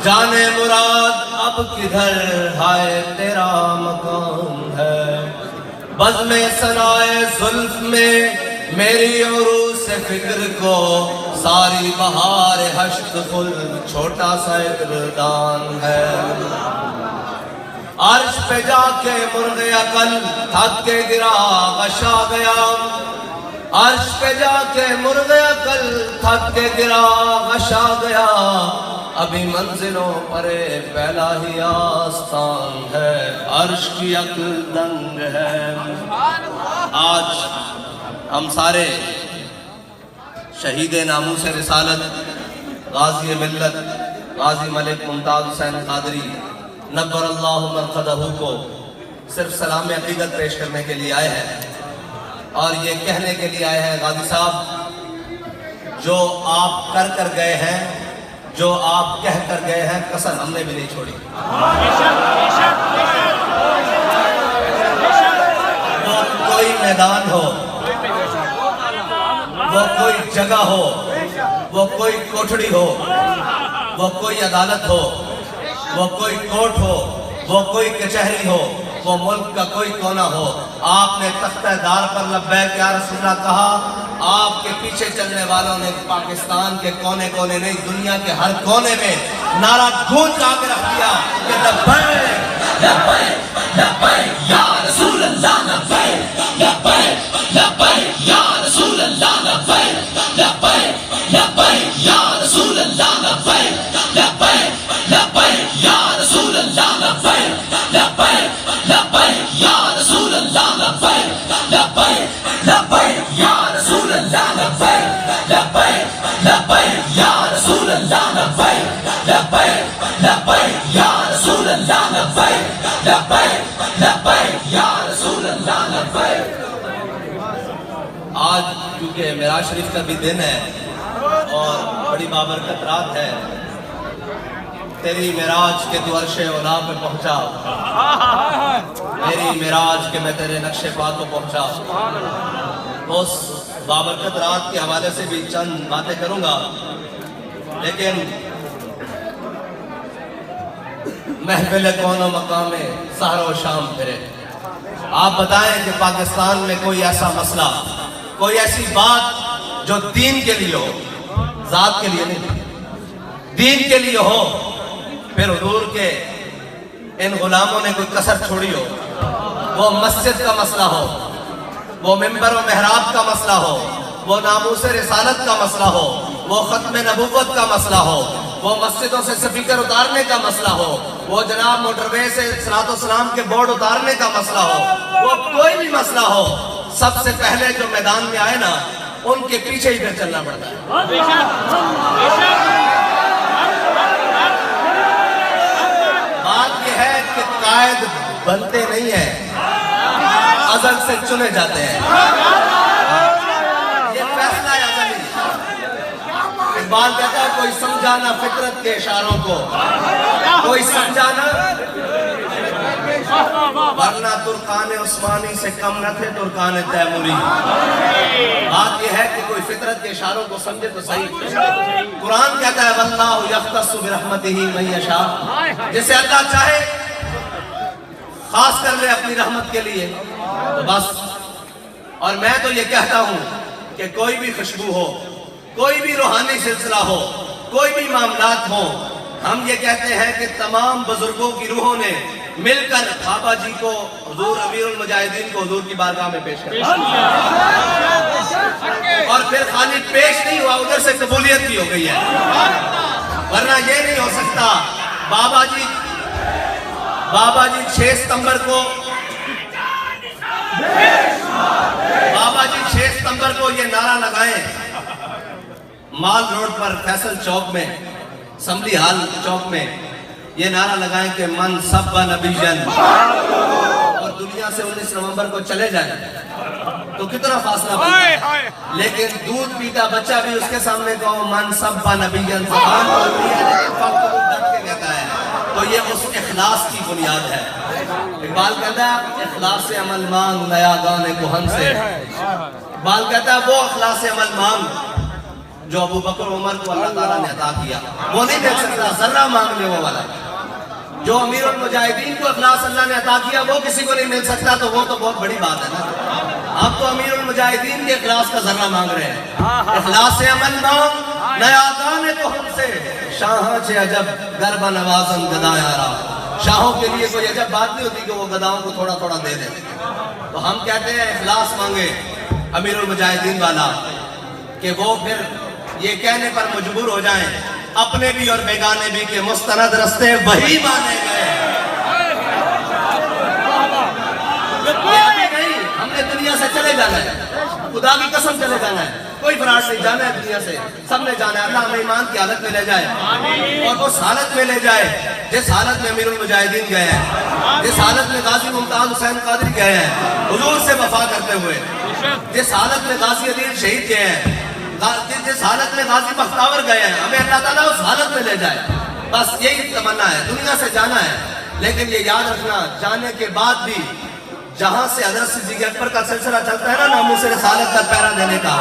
جانے مراد اب کدھر ہائے تیرا مقام ہے، بزم ثنائے زلف میں میری عروس فکر کو ساری بہار حشد خلد چھوٹا سا دان ہے۔ عرش پہ جا کے مرغ عقل تھک کے گرا غشا گیا، عرش پہ جا کے مرغ عقل تھک کے گرا غشا گیا، ابھی منزلوں پر پہلا ہی آستان ہے، عرش کی عقل دنگ ہے۔ آج ہم سارے شہید ناموس رسالت غازی ملت غازی ملک ممتاز حسین قادری نبر اللہ مرقدہ کو صرف سلام عقیدت پیش کرنے کے لیے آئے ہیں، اور یہ کہنے کے لیے آئے ہیں غازی صاحب جو آپ کر گئے ہیں، جو آپ کہہ کر گئے ہیں، کسر ہم نے بھی نہیں چھوڑی۔ وہ کوئی میدان ہو، وہ کوئی جگہ ہو، وہ کوئی کوٹھڑی ہو، وہ کوئی عدالت ہو، وہ کوئی کوٹ ہو، وہ کوئی کچہری ہو، وہ ملک کا کوئی کونا ہو، آپ نے تختہ دار پر لبیک یا رسول اللہ کہا، آپ کے پیچھے چلنے والوں نے پاکستان کے کونے کونے نہیں دنیا کے ہر کونے میں نعرہ گونج آ کے رکھ دیا کہ لبیک لبیک لبیک یا رسول اللہ، لبیک لبیک لبیک یا رسول اللہ، لبیک لبیک لبیک یا رسول اللہ، لبیک لبیک لبیک یا رسول اللہ، لبیک لبیک لبیک یا رسول اللہ، لبیک لبیک لبیک یا رسول اللہ، لبیک لبیک لبیک یا رسول اللہ، لبیک لبیک لبیک یا رسول اللہ، لبیک لبیک لبیک یا رسول اللہ، لبیک۔ آج کیونکہ معراج شریف کا بھی دن ہے اور بڑی بابرکت رات ہے، تیری معراج کے تو عرش اولا پہ پہنچا، میری معراج کے میں تیرے نقش پا کو پہنچا۔ اس بابرکت رات کے حوالے سے بھی چند باتیں کروں گا، لیکن محفل کون و مقام سحر و شام پھرے، آپ بتائیں کہ پاکستان میں کوئی ایسا مسئلہ، کوئی ایسی بات جو دین کے لیے ہو، ذات کے لیے نہیں، دین کے لیے ہو، پھر حضور کے ان غلاموں نے کوئی کسر چھوڑی ہو، وہ مسجد کا مسئلہ ہو، وہ ممبر و محراب کا مسئلہ ہو، وہ ناموس رسالت کا مسئلہ ہو، وہ ختم نبوت کا مسئلہ ہو، وہ مسجدوں سے سپیکر اتارنے کا مسئلہ ہو، وہ جناب موٹر وے سے صلاۃ و سلام کے بورڈ اتارنے کا مسئلہ ہو، وہ کوئی بھی مسئلہ ہو، سب سے پہلے جو میدان میں آئے نا ان کے پیچھے ہی پھر چلنا پڑتا ہے۔ بات یہ ہے کہ قائد بنتے نہیں ہیں، ازل سے چنے جاتے ہیں، یہ فیصلہ ہے ازلی۔ اقبال کہتا ہے کوئی سمجھانا فطرت کے اشاروں کو، کوئی سمجھانا، ورنہ ترکان عثمانی سے کم نہ تھے ترکان تیموری۔ بات یہ ہے کہ کوئی فطرت کے اشاروں کو سمجھے تو صحیح۔ قرآن کہتا ہے واللہ یختص برحمتہ من یشاء، جسے اللہ چاہے خاص کر لے اپنی رحمت کے لیے تو بس۔ اور میں تو یہ کہتا ہوں کہ کوئی بھی خوشبو ہو، کوئی بھی روحانی سلسلہ ہو، کوئی بھی معاملات ہوں، ہم یہ کہتے ہیں کہ تمام بزرگوں کی روحوں نے مل کر بابا جی کو حضور امیر المجاہدین کو حضور کی بارگاہ میں پیش کیا، اور پھر خالی پیش نہیں ہوا، ادھر سے قبولیت بھی ہو گئی ہے۔ ورنہ یہ نہیں ہو سکتا بابا جی 6 ستمبر کو یہ نعرہ لگائیں مال روڈ پر فیصل چوک میں، اسمبلی ہال چوک میں، یہ نعرہ لگائیں کہ من سب نبیًا، اور دنیا سے 19 نومبر کو چلے جائیں تو کتنا فاصلہ بنتا ہے، لیکن دودھ پیتا بچہ بھی اس کے سامنے کہو من سب نبیًا، زبان بولتی ہے لیکن فقط وہ ڈٹ کے کہتا ہے، تو یہ اس اخلاص کی بنیاد ہے۔ اقبال کہتا ہے اخلاص سے عمل مانگ نیا گانے کہن سے، اقبال کہتا ہے وہ اخلاص سے عمل مانگ جو ابو بکر عمر کو اللہ تعالیٰ نے عطا کیا وہ نہیں دیکھ سکتا ذرہ مانگنے وہ والا. جو امیر المجاہدین کو اخلاص اللہ نے عطا کیا وہ کسی کو نہیں مل سکتا, تو وہ تو بہت بڑی بات ہے نا. آپ تو امیر المجاہدین کے اخلاص کا ذرہ مانگ رہے ہیں. اخلاص سے عمل مانگ نیا دانے تو ہم سے شاہاں چھے عجب گربہ نوازن گدا یارا. شاہوں کے لیے کوئی عجب بات نہیں ہوتی کہ وہ گداؤں کو تھوڑا تھوڑا دے دیں. تو ہم کہتے ہیں اخلاص مانگے امیر المجاہدین والا کہ وہ پھر یہ کہنے پر مجبور ہو جائیں اپنے بھی اور بیگانے بھی کہ مستند رستے وہی مانے گئے. ہم نے دنیا سے چلے جانا ہے, خدا کی قسم چلے جانا ہے, کوئی فراڈ نہیں, جانا ہے دنیا سے, سب نے جانا ہے. اللہ ہمیں ایمان کی حالت میں لے جائے اور اس حالت میں لے جائے جس حالت میں امیر المجاہدین گئے ہیں, جس حالت میں غازی ممتاز حسین قادری گئے ہیں حضور سے وفا کرتے ہوئے, جس حالت میں غازی عدیل شہید گئے ہیں, جس حالت میں غازی بختاور گئے ہیں. ہمیں اللہ تعالیٰ اس حالت میں لے جائے, بس یہی تمنا ہے. دنیا سے جانا ہے لیکن یہ یاد رکھنا جانے کے بعد بھی جہاں سے حضرت صدیق اکبر کا سلسلہ چلتا ہے نا ناموس رسالت کا پہرا دینے کا,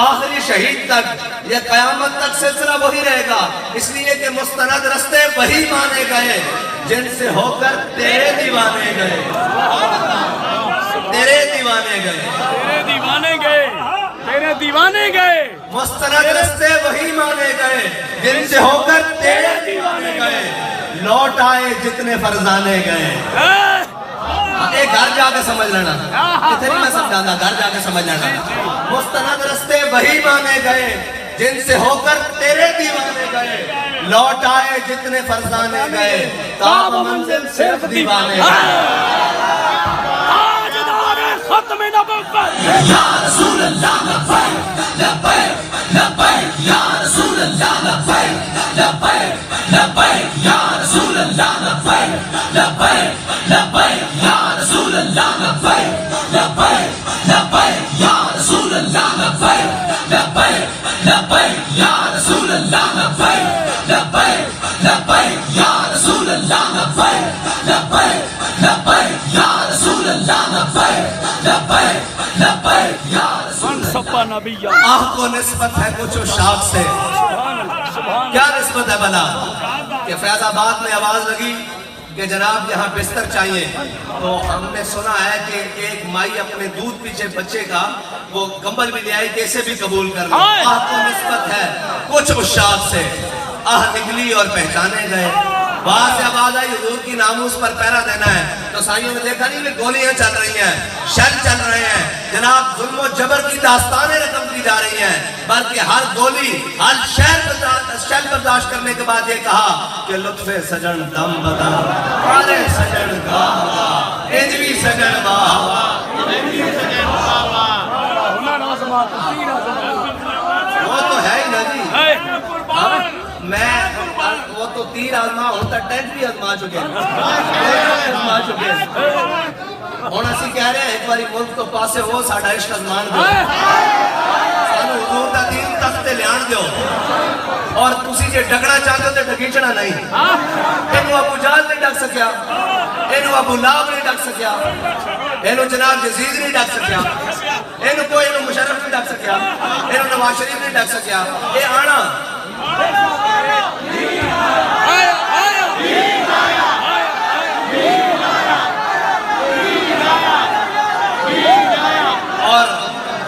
آخری شہید تک یہ قیامت تک سلسلہ وہی رہے گا. اس لیے کہ مستند رستے وہی مانے گئے جن سے ہو کر تیرے دیوانے گئے, تیرے دیوانے گئے, تیرے دیوانے گئے, تیرے دیوانے گئے. مستند رستے وہی مانے گئے جن سے ہو کر تیرے دیوانے گئے. لوٹ آئے جتنے فرزانے گئے. ایک گھر جا کے سمجھ لینا, اتنی میں سمجھانا, گھر جا کے سمجھ لینا. مستند رستے وہی مانے گئے جن سے ہو کر تیرے دیوانے گئے. لوٹ آئے جتنے فرزانے گئے, تاب منزل صرف دیوانے گئے. ختم نبوت یا رسول اللہ لبیک لبیک لبیک یا رسول اللہ لبیک لبیک لبیک یا رسول اللہ لبیک لبیک لبیک یا رسول اللہ لبیک لبیک لبیک یا رسول اللہ لبیک لبیک لبیک یا رسول اللہ لبیک لبیک لبیک یا رسول اللہ لبیک لبیک لبیک یا رسول اللہ لبیک لبیک لبیک یا رسول سپا نبی. آہ کو نسبت ہے کچھ شاخ سے, کیا نسبت ہے بنا کہ فیض آباد میں آواز لگی کہ جناب یہاں بستر چاہیے, تو ہم نے سنا ہے کہ ایک مائی اپنے دودھ پیچھے بچے کا وہ کمبل بھی لے آئی کہ اسے بھی قبول کر لو. آہ کو نسبت ہے کچھ اشاعت سے, آہ نکلی اور پہچانے گئے. باہر سے آواز آئی حضور کی ناموس پر پہرا دینا ہے, تو سائیوں نے دیکھا نہیں کہ گولیاں چل رہی ہیں, شل چل رہے ہیں, جناب ظلم و جبر کی داستانیں رقم کی جا رہی ہیں, بلکہ ہر گولی ہر شل برداشت کرنے کے بعد یہ کہا کہ لطف سجن دم بدا, ارے سجن گاہ انجوی سجن باہوا, وہ تو ہے ہی نا جی. میں وہ تو تیر آزما ہوتا ٹینٹ بھی آزما چکے ہونا سی کہہ رہے ہیں ایک باری ملک تو پاسے ہو ساڑھا عشق ازمان دو, سانو حضور دا دین تخت لیان دیو, اور تسی جے ڈگڑا چاہتے ہو تے ڈگیچنا نہیں. اینو ابو جال نہیں ڈگ سکیا, اینو ابو لاب نہیں ڈگ سکیا, اینو جناب یزید نہیں ڈگ سکیا, اینو کوئی اینو مشرف نہیں ڈگ سکیا, اینو نواز شریف نہیں ڈگ سکیا. اے آنا اور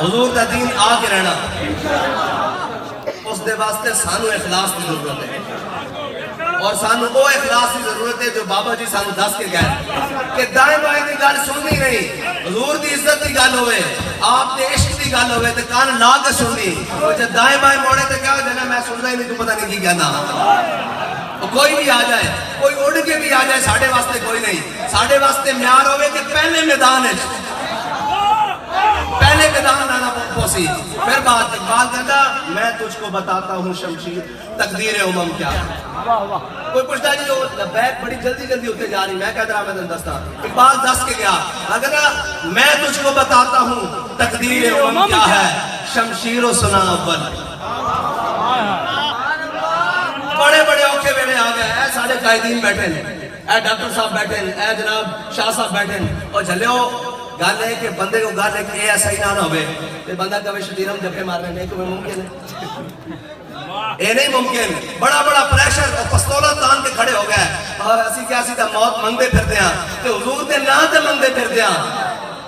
حضور دا دین آ کے رہنا, اس دے واسطے سانو اخلاص کی ضرورت ہے, اور سانو وہ اخلاص کی ضرورت ہے جو بابا جی سانو دس کے گئے کہ دائیں بائیں دی گل سننی نہیں, حضور دی عزت دی گل ہوئے, آپ دے عشق دی گل ہوئے تے کان لا کے سننی. وہ جب دائیں بائیں موڑے تے کیا ہو جانا میں سننا ہی نہیں, تو پتہ نہیں کی کہنا. کوئی بھی آ جائے, کوئی اڑ کے بھی آ جائے, ساڑھے واسطے کوئی نہیں. ساڑھے واسطے معیار ہوئے کہ پہلے میدان ہے, پہلے میدان آنا پوسی, پھر بات کہتا میں تجھ کو بتاتا ہوں شمشیر تقدیر امم کیا. کوئی پوچھتا جی وہ لبیک بڑی جلدی جلدی ہوتے جا رہی, میں کہتا رہا میں دستا اقبال دس کے گیا, اگر میں تجھ کو بتاتا ہوں تقدیر امم کیا ہے, شمشیر و سنا اول. بڑے بڑے اوکھے ویلے آ گئے, اے سارے قائدین بیٹھے ہیں, اے ڈاکٹر صاحب بیٹھے ہیں, اے جناب شاہ صاحب بیٹھے ہیں, اور جھلیو گل ہے کہ بندے کو گل ہے کہ یہ ایسا ہی نہ ہوئے کہ بندہ کبھی شدیرم جبے مارنے نہیں کوئی ممکن ہے یہ نہیں ممکن بڑا بڑا پریشر اور پستولہ تان کے کھڑے ہو گئے اور اسی کیا سی تا موت منگتے پھر دیا کہ حضور دے نا تے منگتے پھر دیا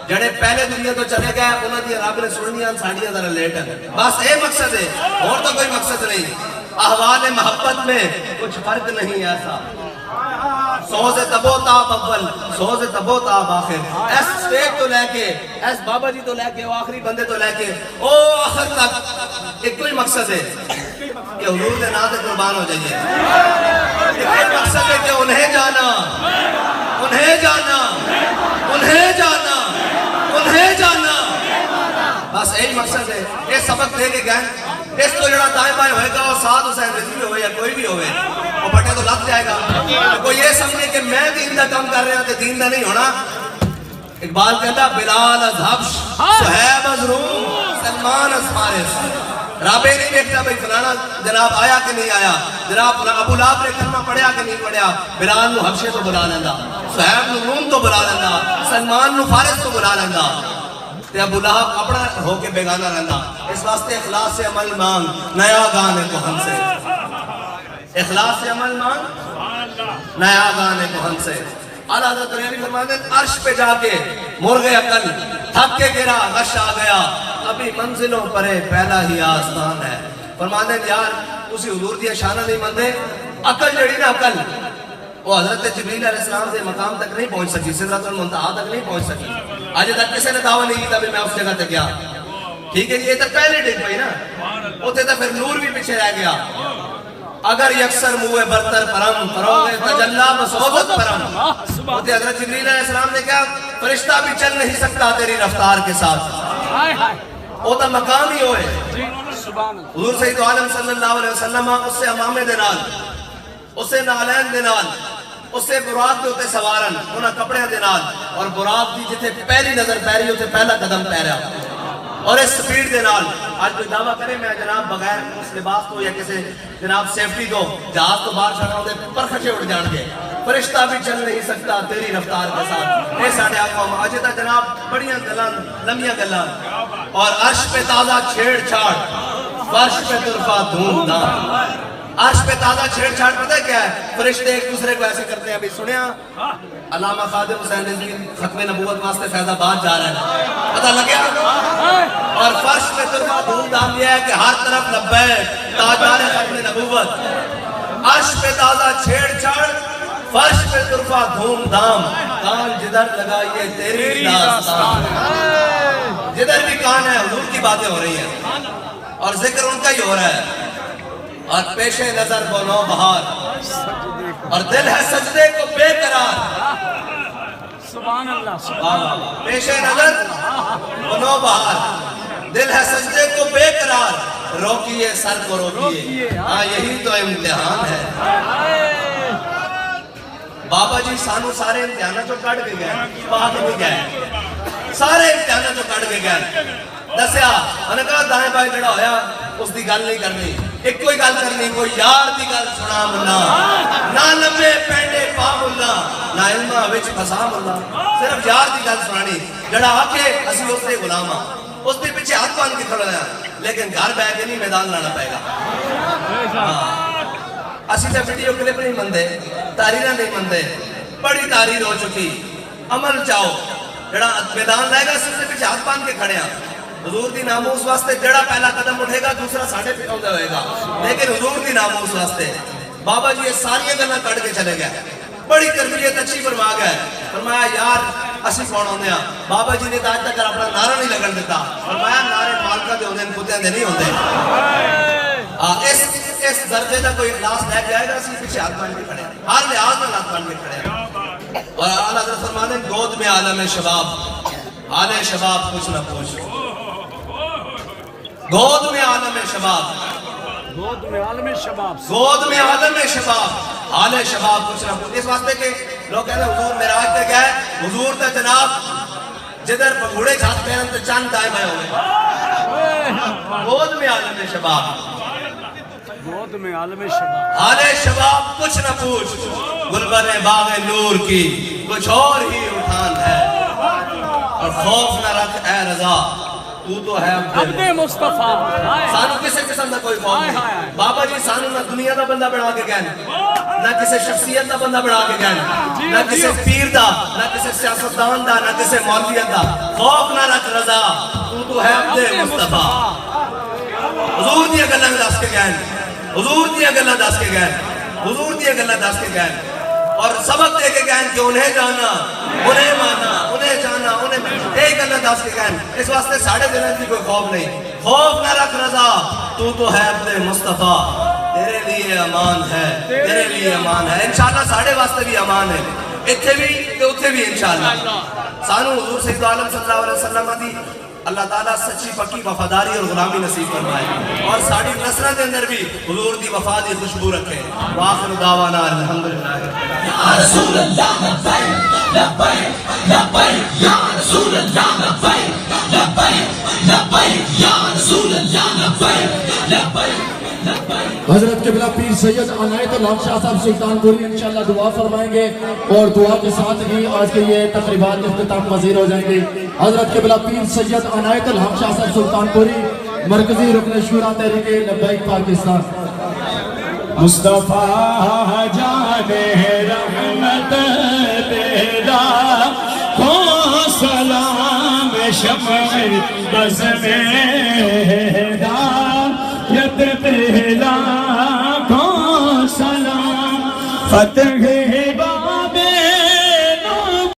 جڑے پہلے دنیا تو چلے گئے انہوں نے رب نے سننیاں ساڑیاں ذرا لیٹ ہیں بس یہ مقصد ہے اور تو کوئی مقصد نہیں احوال محبت میں کچھ فرق نہیں ایسا سوز تبو تاب اول سوز تبو تاب آخر ایس سٹیج تو لے کے ایس بابا جی تو لے کے آخری بندے تو لے کے او آخر تک ایک کوئی مقصد ہے کہ حضور دے نام سے قربان ہو جائیے ایک کوئی مقصد ہے کہ انہیں جانا انہیں جانا انہیں جانا انہیں جانا بس یہی مقصد ہے یہ سبق دے کے گئے اس تو جڑا دائیں بائیں ہوئے گا وہ ساتھ حسین رضی بھی ہوئے یا کوئی بھی ہوئے وہ بٹے تو لگ جائے گا کوئی یہ سمجھے کہ میں دین دا کام کر رہا ہوں تو دین دا نہیں ہونا اقبال کہتا بلال از حبش صہیب از روم سلمان از فارس رابے نہیں دیکھتا بھئی فلانا جناب آیا کہ نہیں آیا جناب ابو لہب نے کلمہ پڑھیا کہ نہیں پڑھیا بلال نو حبشے تو بلا لیندہ صہیب نو روم تو بلا لیندہ سلمان نو فارس تو بلا لیندہ تے ابو لہب اپنا ہو کے بیگانہ رہندا اس واسطے اخلاص سے عمل مانگ نیا گانے کو ہم سے اخلاص سے عمل مانگ نیا گانے کو ہم سے اعلیٰ حضرت ریلی فرماتے ہیں عرش پہ جا کے مرغ عقل تھک کے گرا غش آ گیا ابھی منزلوں پرے پہلا ہی آستان ہے فرماتے ہیں یار اسی حضور دیا شانہ نہیں مندے عقل جڑی نا عقل وہ حضرت جبریل علیہ السلام سے مقام تک نہیں پہنچ سکی سدرۃ المنتہا تک نہیں پہنچ سکی آج تک کسی نے دعویٰ نہیں کی تھا میں اس جگہ تک گیا ٹھیک ہے یہ تو پہلے ڈگ پئی نا ہوتے تو پھر نور بھی پیچھے رہ گیا اگر یکسر موے برتر پرم پروگے تجلا بصحبت پرم ہوتے حضرت جبریل علیہ السلام نے کہا فرشتہ بھی چل نہیں سکتا تیری رفتار کے ساتھ وہ تو مقام ہی ہوئے حضور سید عالم صلی اللہ علیہ وسلم اس سے امامے دینال اس سے نالین دینال اس سے براق دے ہوتے سوارن انہاں کپڑے دینال اور براق دی جتے پہلی نظر پیری ہوتے پہلا قدم پیرا اور اس سپیڈ دینال آج کوئی دعویٰ کرے میں جناب بغیر اس لباس تو یا کسی جناب سیفٹی کو جہاز تو باہر چھڑا ہوتے پر خچے اڑ جان گے فرشتہ بھی چل نہیں سکتا تیری رفتار کے ساتھ اے ساڑھے آقا آجتا جناب بڑیاں گلان لمبیاں گلان اور عرش پہ تازہ چھیڑ چھاڑ فرش پہ طرفہ دھوم دھام عرش پہ تازہ چھیڑ چھاڑ پتہ کیا ہے فرشتے ایک دوسرے کو ایسے کرتے ہیں ابھی سنیا علامہ خادم حسین رضوی ختم نبوت واسطے فیض آباد جا رہے ہیں پتہ لگیا اور فرش پہ طرفہ دھوم دھام یہ ہے کہ ہر طرف لبیک تاجدار ختم نبوت عرش پہ تازہ چھیڑ چھاڑ فرش پہ طرفہ دھوم دھام کان جدھر لگائیے تیری داستان جدھر بھی کان ہے حضور کی باتیں ہو رہی ہیں اور ذکر ان کا ہی ہو رہا ہے اور پیش نظر کو نو بہار اور دل ہے سجدے کو بے قرار سبحان اللہ پیش نظر کو نو بہار دل ہے سجدے کو بے قرار روکیے سر کو روکیے ہاں یہی تو امتحان ہے بابا جی سانو سارے امتحانہ جو کٹ کے گئے باہر نہیں گئے سارے امتحانہ جو کٹ کے گئے دسیا انہیں کہا دائیں بائیں جڑا ہویا اس دی گل نہیں کرنی ایک کوئی گل کرنی کوئی یار دی گل سنا ملا نہ لمبے پینڈے پا ملا نہ علمہ وچ پھسا ملا صرف یار دی گل سنانی جڑا آکے اسی اس دے غلام ہاں اس دے پیچھے ہاتھ باندھ کے کھڑا ہے لیکن گھر بیٹھ کے نہیں میدان لانا پائے گا اسی تے ویڈیو کلپ نہیں مندے تحریریں نہیں مندے بڑی تحریر ہو چکی عمل چاہو جڑا میدان لائے گا صرف پیچھے ہاتھ باندھ کے کھڑے ہیں حضور دی ناموس واسطے جڑا پہلا قدم اٹھے گا دوسرا ساڑھے پہ ہوتا ہوئے گا لیکن حضور دی ناموس واسطے بابا جی یہ ساری گلنا کٹ کے چلے گئے بڑی تربیت اچھی فرما گئے فرمایا یار اسی کون ہوندے ہیں بابا جی نے آج تک اپنا نعرہ نہیں لگن دیتا فرمایا نعرے مالکہ دے ہوندے ہیں کتیاں دے نہیں ہوندے اس درجے کا کوئی اخلاص لے جائے گا اسی پیچھے ہاتھ باندھ کے کھڑے ہیں ہر لحاظ میں ہاتھ باندھ کے کھڑے ہیں اور اعلیٰ حضرت فرماتے ہیں گود میں عالم شباب حال شباب کچھ نہ پوچھ گود میں عالم شباب گود میں عالم شباب گود میں عالم شباب حال شباب کچھ نہ پوچھ اس واسطے کہ لوگ کہتے ہیں حضور میراج تے گئے حضور تے جناب جدھر پنگوڑے چھات پہنن تے چاند دائم آئے ہوئے گود میں عالم شباب گود میں عالم شباب حال شباب کچھ نہ پوچھ گلبن باغ نور کی کچھ اور ہی اٹھان ہے اور خوف نہ رکھ اے رضا تو تو ہے عبد مصطفیٰ سانو کسی قسم کا کوئی خوف نہیں بابا جی سانو نہ دنیا دا بندہ بنا کے گئے نہ کسی شخصیت دا بندہ بنا کے گئے نہ کسی پیر دا نہ کسی سیاستدان دا نہ کسی مولوی دا خوف نہ رکھ رضا تو ہے عبد مصطفیٰ حضور دیا گلہ دس کے گئے حضور دیا گلہ دس کے گئے حضور دیا گلہ دس کے گئے اور سبق دے کے گئے کہ انہیں جانا انہیں مانا انہیں جانا انہیں ایک اللہ دس کے گئے اس واسطے ساڑھے دلیں کی کوئی خوف نہیں خوف نہ رکھ رضا تو ہے عبد مصطفیٰ تیرے لیے امان ہے تیرے لیے امان ہے انشاءاللہ ساڑھے واسطے بھی امان ہے اتھے بھی کہ اتھے بھی انشاءاللہ سانو حضور سید عالم صلی اللہ علیہ وسلم دی اللہ تعالیٰ سچی پکی وفاداری اور غلامی نصیب فرمائے اور ساڑھی نسلہ کے اندر بھی حضور دی وفا دی خوشبو رکھے وآخر دعوانا الحمدللہ یا رسول اللہ لبیک لبیک لبیک یا رسول اللہ لبیک لبیک لبیک یا رسول اللہ لبیک لبیک حضرت قبلہ پیر سید عنایت اللہ شاہ صاحب سلطان پوری انشاءاللہ دعا فرمائیں گے اور دعا کے ساتھ ہی آج کے یہ تقریبات اختتام پذیر ہو جائیں گے حضرت قبلہ پیر سید عنایت اللہ شاہ صاحب سلطان پوری مرکزی رکن شورا تحریک لبیک پاکستان مصطفیٰ جان رحمت تیرا کو سلام شمع بز میں ہدایت تیرا کو سلام فتح